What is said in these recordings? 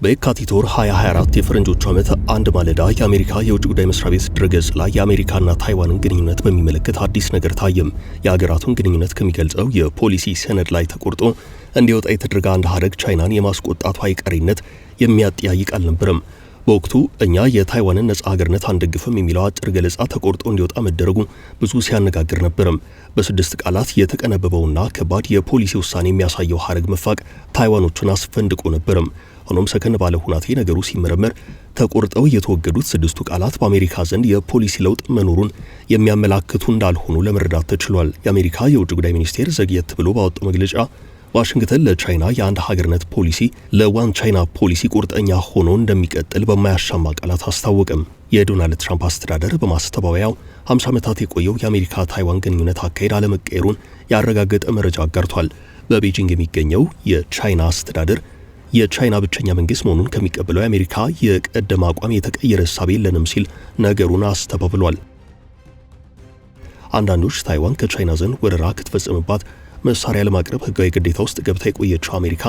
በየካቲት ወር 2024 የፈረንጆቹ ዓመት አንድ ማለዳ የአሜሪካ የውጭ ጉዳይ መስሪያ ቤት ድረገጽ ላይ የአሜሪካና ታይዋንን ግንኙነት በሚመለከት አዲስ ነገር ታየም። የሀገራቱን ግንኙነት ከሚገልጸው የፖሊሲ ሰነድ ላይ ተቆርጦ እንዲወጣ የተደረገ አንድ ሀረግ ቻይናን የማስቆጣቱ አይቀሬነት የሚያጠያይቅ አልነበረም። በወቅቱ እኛ የታይዋንን ነጻ ሀገርነት አንደግፍም የሚለው አጭር ገለጻ ተቆርጦ እንዲወጣ መደረጉ ብዙ ሲያነጋግር ነበርም። በስድስት ቃላት የተቀነበበውና ከባድ የፖሊሲ ውሳኔ የሚያሳየው ሀረግ መፋቅ ታይዋኖቹን አስፈንድቆ ነበርም። ሆኖም ሰከን ባለ ሁናቴ ነገሩ ሲመረመር ተቆርጠው የተወገዱት ስድስቱ ቃላት በአሜሪካ ዘንድ የፖሊሲ ለውጥ መኖሩን የሚያመላክቱ እንዳልሆኑ ለመረዳት ተችሏል። የአሜሪካ የውጭ ጉዳይ ሚኒስቴር ዘግየት ብሎ ባወጣው መግለጫ ዋሽንግተን ለቻይና የአንድ ሀገርነት ፖሊሲ ለዋን ቻይና ፖሊሲ ቁርጠኛ ሆኖ እንደሚቀጥል በማያሻማ ቃላት አስታወቀም። የዶናልድ ትራምፕ አስተዳደር በማስተባበያው 50 ዓመታት የቆየው የአሜሪካ ታይዋን ግንኙነት አካሄድ አለመቀየሩን ያረጋገጠ መረጃ አጋርቷል። በቤጂንግ የሚገኘው የቻይና አስተዳደር የቻይና ብቸኛ መንግስት መሆኑን ከሚቀበለው የአሜሪካ የቀደመ አቋም የተቀየረ ሐሳብ የለንም ሲል ነገሩን አስተባብሏል። አንዳንዶች ታይዋን ከቻይና ዘንድ ወረራ ክትፈጸምባት መሳሪያ ለማቅረብ ህጋዊ ግዴታ ውስጥ ገብታ የቆየችው አሜሪካ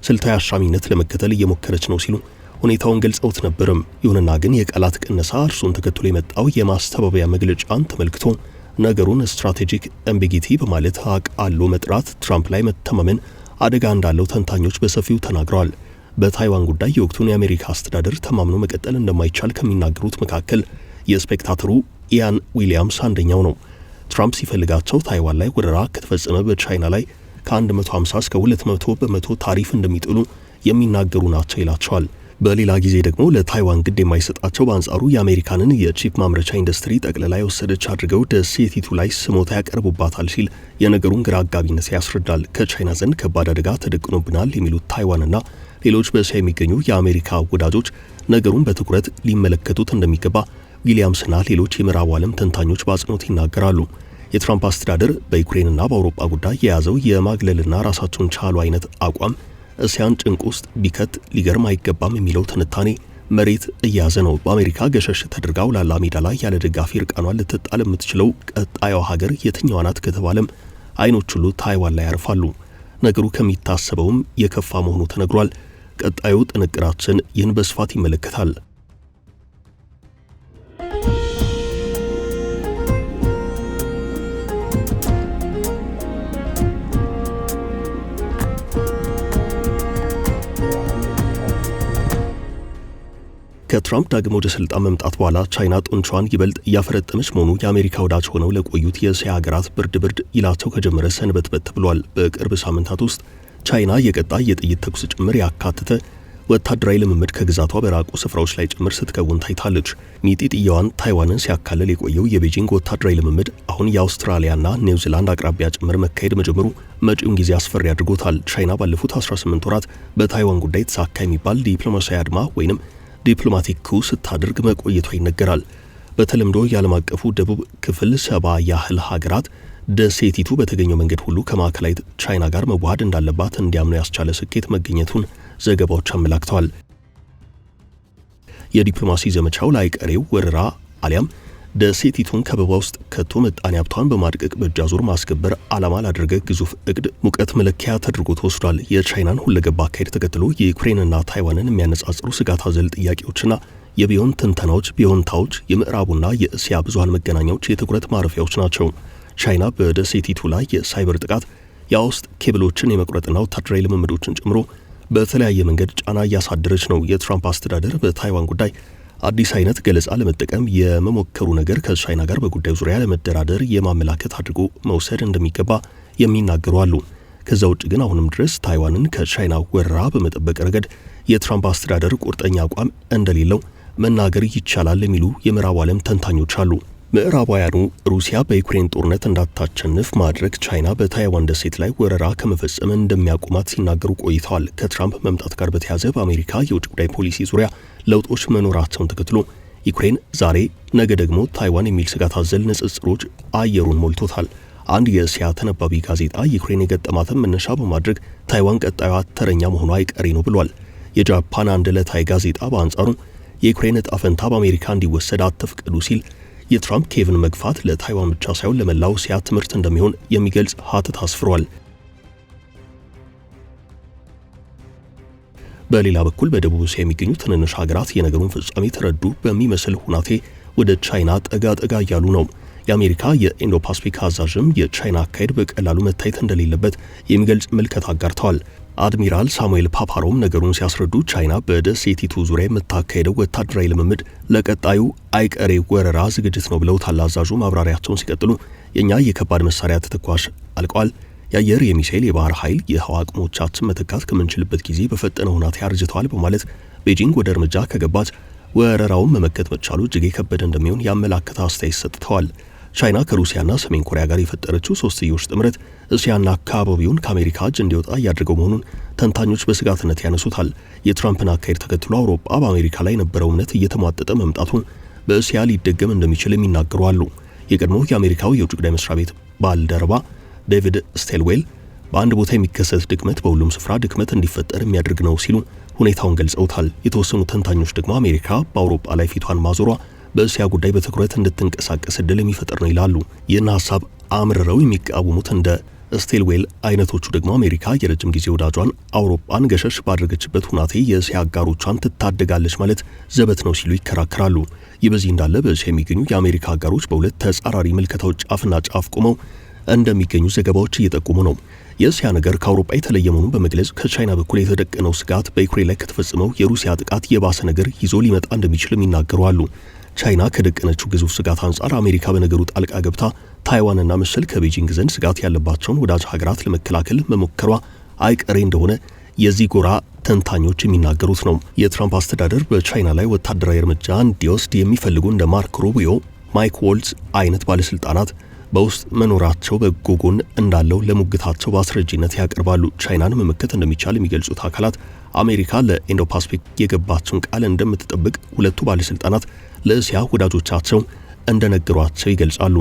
ስልታዊ አሻሚነት ለመከተል እየሞከረች ነው ሲሉ ሁኔታውን ገልጸውት ነበርም። ይሁንና ግን የቃላት ቅነሳ እርሱን ተከትሎ የመጣው የማስተባበያ መግለጫን ተመልክቶ ነገሩን ስትራቴጂክ አምቢጊቲ በማለት አቃሎ መጥራት ትራምፕ ላይ መተማመን አደጋ እንዳለው ተንታኞች በሰፊው ተናግረዋል። በታይዋን ጉዳይ የወቅቱን የአሜሪካ አስተዳደር ተማምኖ መቀጠል እንደማይቻል ከሚናገሩት መካከል የስፔክታተሩ ኢያን ዊሊያምስ አንደኛው ነው። ትራምፕ ሲፈልጋቸው ታይዋን ላይ ወረራ ከተፈጸመ በቻይና ላይ ከ150 እስከ 200 በመቶ ታሪፍ እንደሚጥሉ የሚናገሩ ናቸው ይላቸዋል። በሌላ ጊዜ ደግሞ ለታይዋን ግድ የማይሰጣቸው በአንጻሩ የአሜሪካንን የቺፕ ማምረቻ ኢንዱስትሪ ጠቅልላ የወሰደች አድርገው ደሴቲቱ ላይ ስሞታ ያቀርቡባታል ሲል የነገሩን ግራ አጋቢነት ያስረዳል። ከቻይና ዘንድ ከባድ አደጋ ተደቅኖብናል የሚሉት ታይዋንና ሌሎች በእስያ የሚገኙ የአሜሪካ ወዳጆች ነገሩን በትኩረት ሊመለከቱት እንደሚገባ ዊሊያምስና ሌሎች የምዕራቡ ዓለም ተንታኞች በአጽንኦት ይናገራሉ። የትራምፕ አስተዳደር በዩክሬንና በአውሮፓ ጉዳይ የያዘው የማግለልና ራሳቸውን ቻሉ አይነት አቋም እስያን ጭንቅ ውስጥ ቢከት ሊገርም አይገባም የሚለው ትንታኔ መሬት እያያዘ ነው። በአሜሪካ ገሸሽ ተደርጋው ላላ ሜዳ ላይ ያለ ደጋፊ እርቃኗን ልትጣል የምትችለው ቀጣዩ ሀገር የትኛዋ ናት ከተባለም አይኖች ሁሉ ታይዋን ላይ ያርፋሉ። ነገሩ ከሚታሰበውም የከፋ መሆኑ ተነግሯል። ቀጣዩ ጥንቅራችን ይህን በስፋት ይመለከታል። ከትራምፕ ዳግም ወደ ስልጣን መምጣት በኋላ ቻይና ጡንቿን ይበልጥ እያፈረጠመች መሆኑ የአሜሪካ ወዳጅ ሆነው ለቆዩት የእስያ ሀገራት ብርድ ይላቸው ከጀመረ ሰንበትበት ብሏል። በቅርብ ሳምንታት ውስጥ ቻይና የቀጣይ የጥይት ተኩስ ጭምር ያካተተ ወታደራዊ ልምምድ ከግዛቷ በራቁ ስፍራዎች ላይ ጭምር ስትከውን ታይታለች። ሚጢጥያዋን ታይዋንን ሲያካልል የቆየው የቤጂንግ ወታደራዊ ልምምድ አሁን የአውስትራሊያና ኒውዚላንድ አቅራቢያ ጭምር መካሄድ መጀመሩ መጪውን ጊዜ አስፈሪ አድርጎታል። ቻይና ባለፉት 18 ወራት በታይዋን ጉዳይ ተሳካ የሚባል ዲፕሎማሲያዊ አድማ ወይንም ዲፕሎማቲክ ኩ ስታደርግ መቆየቷ ይነገራል። በተለምዶ የዓለም አቀፉ ደቡብ ክፍል 70 ያህል ሀገራት ደሴቲቱ በተገኘው መንገድ ሁሉ ከማዕከላዊት ቻይና ጋር መዋሃድ እንዳለባት እንዲያምኑ ያስቻለ ስኬት መገኘቱን ዘገባዎች አመላክተዋል። የዲፕሎማሲ ዘመቻው ላይቀሬው ወረራ አሊያም ደሴቲቱን ከበባ ውስጥ ከቶ ምጣኔ ሀብቷን በማድቀቅ በእጅ አዙር ማስከበር ዓላማ ላደረገ ግዙፍ እቅድ ሙቀት መለኪያ ተደርጎ ተወስዷል። የቻይናን ሁለገባ አካሄድ ተከትሎ የዩክሬንና ታይዋንን የሚያነጻጽሩ ስጋት አዘል ጥያቄዎችና የቢሆን ትንተናዎች ቢሆንታዎች የምዕራቡና የእስያ ብዙሃን መገናኛዎች የትኩረት ማረፊያዎች ናቸው። ቻይና በደሴቲቱ ላይ የሳይበር ጥቃት የውስጥ ኬብሎችን የመቁረጥና ወታደራዊ ልምምዶችን ጨምሮ በተለያየ መንገድ ጫና እያሳደረች ነው። የትራምፕ አስተዳደር በታይዋን ጉዳይ አዲስ አይነት ገለጻ ለመጠቀም የመሞከሩ ነገር ከቻይና ጋር በጉዳዩ ዙሪያ ለመደራደር የማመላከት አድርጎ መውሰድ እንደሚገባ የሚናገሩ አሉ። ከዛ ውጭ ግን አሁንም ድረስ ታይዋንን ከቻይና ወረራ በመጠበቅ ረገድ የትራምፕ አስተዳደር ቁርጠኛ አቋም እንደሌለው መናገር ይቻላል የሚሉ የምዕራቡ ዓለም ተንታኞች አሉ። ምዕራባውያኑ ሩሲያ በዩክሬን ጦርነት እንዳታቸንፍ ማድረግ ቻይና በታይዋን ደሴት ላይ ወረራ ከመፈጸም እንደሚያቆማት ሲናገሩ ቆይተዋል። ከትራምፕ መምጣት ጋር በተያያዘ በአሜሪካ የውጭ ጉዳይ ፖሊሲ ዙሪያ ለውጦች መኖራቸውን ተከትሎ ዩክሬን ዛሬ ነገ ደግሞ ታይዋን የሚል ስጋት አዘል ንጽጽሮች አየሩን ሞልቶታል። አንድ የእስያ ተነባቢ ጋዜጣ ዩክሬን የገጠማትን መነሻ በማድረግ ታይዋን ቀጣዩ ተረኛ መሆኗ አይቀሬ ነው ብሏል። የጃፓን አንድ ዕለታዊ ጋዜጣ በአንጻሩ የዩክሬን ዕጣ ፈንታ በአሜሪካ እንዲወሰድ አትፍቀዱ ሲል የትራምፕ ኬቭን መግፋት ለታይዋን ብቻ ሳይሆን ለመላው እስያ ትምህርት እንደሚሆን የሚገልጽ ሀተት አስፍሯል። በሌላ በኩል በደቡብ እስያ የሚገኙ ትንንሽ ሀገራት የነገሩን ፍጻሜ ተረዱ በሚመስል ሁናቴ ወደ ቻይና ጠጋ እያሉ ነው። የአሜሪካ የኢንዶ ፓሲፊክ አዛዥም የቻይና አካሄድ በቀላሉ መታየት እንደሌለበት የሚገልጽ ምልከታ አጋርተዋል። አድሚራል ሳሙኤል ፓፓሮም ነገሩን ሲያስረዱ ቻይና በደሴቲቱ ዙሪያ የምታካሄደው ወታደራዊ ልምምድ ለቀጣዩ አይቀሬ ወረራ ዝግጅት ነው ብለውታል። አዛዡ ማብራሪያቸውን ሲቀጥሉ የኛ የከባድ መሳሪያ ተተኳሽ አልቀዋል። የአየር፣ የሚሳኤል፣ የባህር ኃይል፣ የህዋ አቅሞቻችን መተካት ከምንችልበት ጊዜ በፈጠነ ሁናቴ አርጅተዋል በማለት ቤጂንግ ወደ እርምጃ ከገባች ወረራውን መመከት መቻሉ እጅግ የከበደ እንደሚሆን ያመላከተ አስተያየት ሰጥተዋል። ቻይና ከሩሲያና ሰሜን ኮሪያ ጋር የፈጠረችው ሶስትዮሽ ጥምረት እስያና አካባቢውን ከአሜሪካ እጅ እንዲወጣ እያደረገው መሆኑን ተንታኞች በስጋትነት ያነሱታል። የትራምፕን አካሄድ ተከትሎ አውሮፓ በአሜሪካ ላይ የነበረው እምነት እየተሟጠጠ መምጣቱን በእስያ ሊደገም እንደሚችል የሚናገሩ አሉ። የቀድሞው የአሜሪካው የውጭ ጉዳይ መስሪያ ቤት ባልደረባ ዴቪድ ስቴልዌል በአንድ ቦታ የሚከሰት ድክመት በሁሉም ስፍራ ድክመት እንዲፈጠር የሚያደርግ ነው ሲሉ ሁኔታውን ገልጸውታል። የተወሰኑ ተንታኞች ደግሞ አሜሪካ በአውሮፓ ላይ ፊቷን ማዞሯ በእስያ ጉዳይ በትኩረት እንድትንቀሳቀስ እድል የሚፈጥር ነው ይላሉ። ይህን ሀሳብ አምርረው የሚቃወሙት እንደ ስቴልዌል አይነቶቹ ደግሞ አሜሪካ የረጅም ጊዜ ወዳጇን አውሮፓን ገሸሽ ባደረገችበት ሁናቴ የእስያ አጋሮቿን ትታደጋለች ማለት ዘበት ነው ሲሉ ይከራከራሉ። ይህ በዚህ እንዳለ በእስያ የሚገኙ የአሜሪካ አጋሮች በሁለት ተጻራሪ ምልከታዎች ጫፍና ጫፍ ቆመው እንደሚገኙ ዘገባዎች እየጠቆሙ ነው። የእስያ ነገር ከአውሮፓ የተለየ መሆኑን በመግለጽ ከቻይና በኩል የተደቀነው ስጋት በዩክሬን ላይ ከተፈጸመው የሩሲያ ጥቃት የባሰ ነገር ይዞ ሊመጣ እንደሚችልም ይናገሩ አሉ። ቻይና ከደቀነችው ግዙፍ ስጋት አንጻር አሜሪካ በነገሩ ጣልቃ ገብታ ታይዋንና መሰል ከቤጂንግ ዘንድ ስጋት ያለባቸውን ወዳጅ ሀገራት ለመከላከል መሞከሯ አይቀሬ እንደሆነ የዚህ ጎራ ተንታኞች የሚናገሩት ነው። የትራምፕ አስተዳደር በቻይና ላይ ወታደራዊ እርምጃ እንዲወስድ የሚፈልጉ እንደ ማርክ ሩቢዮ፣ ማይክ ዎልዝ አይነት ባለስልጣናት በውስጥ መኖራቸው በጎ ጎን እንዳለው ለሙግታቸው በአስረጂነት ያቀርባሉ። ቻይናን መመከት እንደሚቻል የሚገልጹት አካላት አሜሪካ ለኢንዶ ፓሲፊክ የገባቸውን ቃል እንደምትጠብቅ ሁለቱ ባለስልጣናት ለእስያ ወዳጆቻቸው እንደነገሯቸው ይገልጻሉ።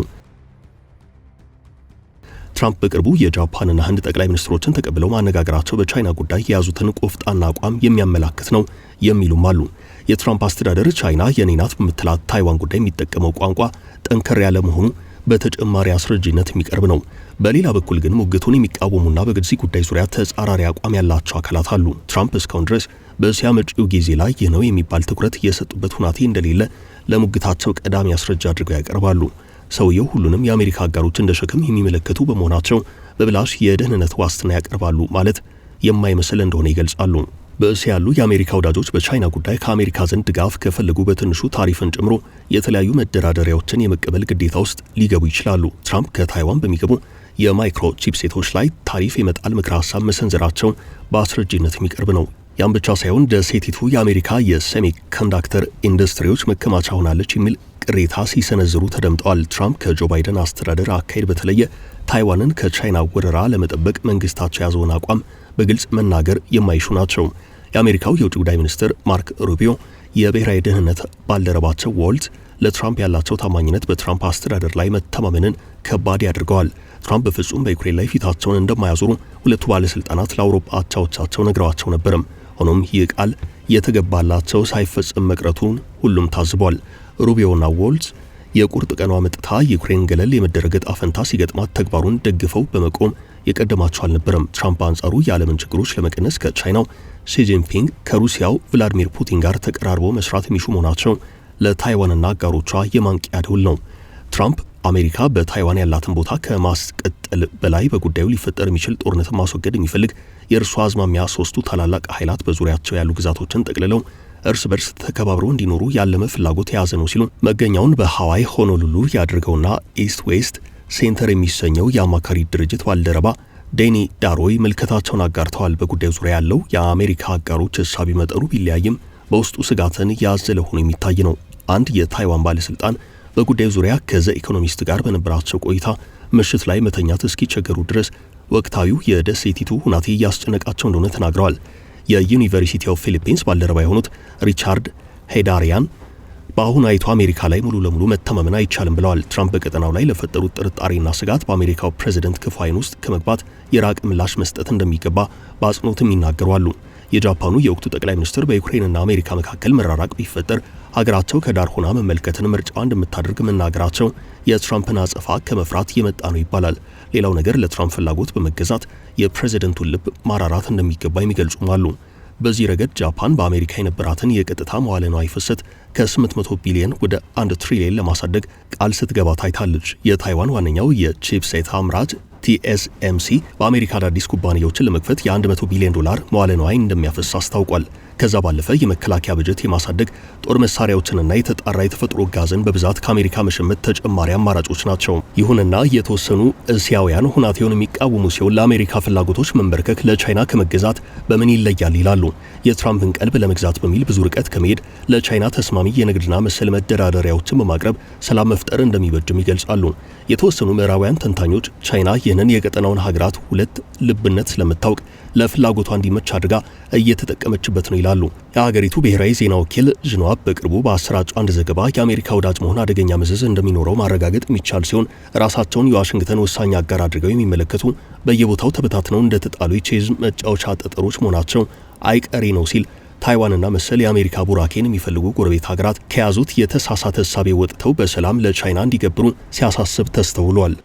ትራምፕ በቅርቡ የጃፓንና ህንድ ጠቅላይ ሚኒስትሮችን ተቀብለው ማነጋገራቸው በቻይና ጉዳይ የያዙትን ቆፍጣና አቋም የሚያመላክት ነው የሚሉም አሉ። የትራምፕ አስተዳደር ቻይና የኔ ናት በምትላት ታይዋን ጉዳይ የሚጠቀመው ቋንቋ ጠንከር ያለ መሆኑ በተጨማሪ አስረጂነት የሚቀርብ ነው። በሌላ በኩል ግን ሙግቱን የሚቃወሙና በዚህ ጉዳይ ዙሪያ ተጻራሪ አቋም ያላቸው አካላት አሉ። ትራምፕ እስካሁን ድረስ በእስያ መጪው ጊዜ ላይ ይህ ነው የሚባል ትኩረት የሰጡበት ሁናቴ እንደሌለ ለሙግታቸው ቀዳሚ አስረጃ አድርገው ያቀርባሉ። ሰውየው ሁሉንም የአሜሪካ አጋሮች እንደ ሸክም የሚመለከቱ በመሆናቸው በብላሽ የደህንነት ዋስትና ያቀርባሉ ማለት የማይመስል እንደሆነ ይገልጻሉ። በእስያ ያሉ የአሜሪካ ወዳጆች በቻይና ጉዳይ ከአሜሪካ ዘንድ ድጋፍ ከፈለጉ በትንሹ ታሪፍን ጨምሮ የተለያዩ መደራደሪያዎችን የመቀበል ግዴታ ውስጥ ሊገቡ ይችላሉ። ትራምፕ ከታይዋን በሚገቡ የማይክሮ ቺፕሴቶች ላይ ታሪፍ የመጣል ምክረ ሀሳብ መሰንዘራቸው በአስረጂነት የሚቀርብ ነው። ያም ብቻ ሳይሆን ደሴቲቱ የአሜሪካ የሴሚ ኮንዳክተር ኢንዱስትሪዎች መከማቻ ሆናለች የሚል ቅሬታ ሲሰነዝሩ ተደምጠዋል። ትራምፕ ከጆ ባይደን አስተዳደር አካሄድ በተለየ ታይዋንን ከቻይና ወረራ ለመጠበቅ መንግስታቸው ያዘውን አቋም በግልጽ መናገር የማይሹ ናቸው። የአሜሪካው የውጭ ጉዳይ ሚኒስትር ማርክ ሩቢዮ የብሔራዊ ደህንነት ባልደረባቸው ዎልት ለትራምፕ ያላቸው ታማኝነት በትራምፕ አስተዳደር ላይ መተማመንን ከባድ ያደርገዋል። ትራምፕ በፍጹም በዩክሬን ላይ ፊታቸውን እንደማያዞሩ ሁለቱ ባለስልጣናት ለአውሮፓ አቻዎቻቸው ነግረዋቸው ነበርም። ሆኖም ይህ ቃል የተገባላቸው ሳይፈጸም መቅረቱን ሁሉም ታዝቧል። ሩቢዮና ዎልት የቁርጥ ቀኗ መጥታ የዩክሬን ገለል የመደረግ ዕጣ ፈንታ ሲገጥማት ተግባሩን ደግፈው በመቆም የቀደማቸው አልነበረም። ትራምፕ አንጻሩ የዓለምን ችግሮች ለመቀነስ ከቻይናው ሺጂንፒንግ ከሩሲያው ቭላዲሚር ፑቲን ጋር ተቀራርቦ መስራት የሚሹ መሆናቸው ለታይዋንና አጋሮቿ የማንቂያ ደውል ነው። ትራምፕ አሜሪካ በታይዋን ያላትን ቦታ ከማስቀጠል በላይ በጉዳዩ ሊፈጠር የሚችል ጦርነትን ማስወገድ የሚፈልግ የእርሷ አዝማሚያ ሶስቱ ታላላቅ ኃይላት በዙሪያቸው ያሉ ግዛቶችን ጠቅልለው እርስ በርስ ተከባብረው እንዲኖሩ ያለመ ፍላጎት የያዘ ነው ሲሉ መገኛውን በሃዋይ ሆኖሉሉ ያደርገውና ኢስት ዌስት ሴንተር የሚሰኘው የአማካሪ ድርጅት ባልደረባ ዴኒ ዳሮይ ምልከታቸውን አጋርተዋል። በጉዳዩ ዙሪያ ያለው የአሜሪካ አጋሮች እሳቢ መጠኑ ቢለያይም በውስጡ ስጋትን ያዘለ ሆኖ የሚታይ ነው። አንድ የታይዋን ባለስልጣን በጉዳዩ ዙሪያ ከዘ ኢኮኖሚስት ጋር በነበራቸው ቆይታ ምሽት ላይ መተኛት እስኪቸገሩ ድረስ ወቅታዊው የደሴቲቱ ሁናቴ እያስጨነቃቸው እንደሆነ ተናግረዋል። የዩኒቨርሲቲ ኦፍ ፊሊፒንስ ባልደረባ የሆኑት ሪቻርድ ሄዳሪያን በአሁናዊቱ አሜሪካ ላይ ሙሉ ለሙሉ መተማመን አይቻልም ብለዋል። ትራምፕ በቀጠናው ላይ ለፈጠሩት ጥርጣሬና ስጋት በአሜሪካው ፕሬዝደንት ክፉ ዓይን ውስጥ ከመግባት የራቅ ምላሽ መስጠት እንደሚገባ በአጽንኦትም ይናገራሉ። የጃፓኑ የወቅቱ ጠቅላይ ሚኒስትር በዩክሬንና አሜሪካ መካከል መራራቅ ቢፈጠር ሀገራቸው ከዳር ሆና መመልከትን ምርጫዋ እንደምታደርግ መናገራቸው የትራምፕን አጸፋ ከመፍራት የመጣ ነው ይባላል። ሌላው ነገር ለትራምፕ ፍላጎት በመገዛት የፕሬዝደንቱን ልብ ማራራት እንደሚገባ የሚገልጹም አሉ። በዚህ ረገድ ጃፓን በአሜሪካ የነበራትን የቀጥታ መዋለ ንዋይ ፍሰት ከ800 ቢሊዮን ወደ 1 ትሪሊየን ለማሳደግ ቃል ስትገባ ታይታለች። የታይዋን ዋነኛው የቺፕሴት አምራች TSMC በአሜሪካ አዳዲስ ኩባንያዎችን ለመክፈት የ100 ቢሊዮን ዶላር መዋለ ንዋይ እንደሚያፈስ አስታውቋል። ከዛ ባለፈ የመከላከያ በጀት የማሳደግ ጦር መሳሪያዎችንና የተጣራ የተፈጥሮ ጋዝን በብዛት ከአሜሪካ መሸመት ተጨማሪ አማራጮች ናቸው። ይሁንና የተወሰኑ እስያውያን ሁናቴውን የሚቃወሙ ሲሆን ለአሜሪካ ፍላጎቶች መንበርከክ ለቻይና ከመገዛት በምን ይለያል ይላሉ። የትራምፕን ቀልብ ለመግዛት በሚል ብዙ ርቀት ከመሄድ ለቻይና ተስማሚ የንግድና መሰል መደራደሪያዎችን በማቅረብ ሰላም መፍጠር እንደሚበጅም ይገልጻሉ። የተወሰኑ ምዕራባውያን ተንታኞች ቻይና ይህንን የቀጠናውን ሀገራት ሁለት ልብነት ስለምታውቅ ለፍላጎቷ እንዲመች አድርጋ እየተጠቀመችበት ነው ይላሉ። የሀገሪቱ ብሔራዊ ዜና ወኪል ዥንዋ በቅርቡ በአሰራጨው አንድ ዘገባ የአሜሪካ ወዳጅ መሆን አደገኛ መዘዝ እንደሚኖረው ማረጋገጥ የሚቻል ሲሆን ራሳቸውን የዋሽንግተን ወሳኝ አጋር አድርገው የሚመለከቱ በየቦታው ተበታትነው እንደተጣሉ የቼዝ መጫወቻ ጠጠሮች መሆናቸው አይቀሬ ነው ሲል ታይዋንና መሰል የአሜሪካ ቡራኬን የሚፈልጉ ጎረቤት ሀገራት ከያዙት የተሳሳተ እሳቤ ወጥተው በሰላም ለቻይና እንዲገብሩ ሲያሳስብ ተስተውሏል።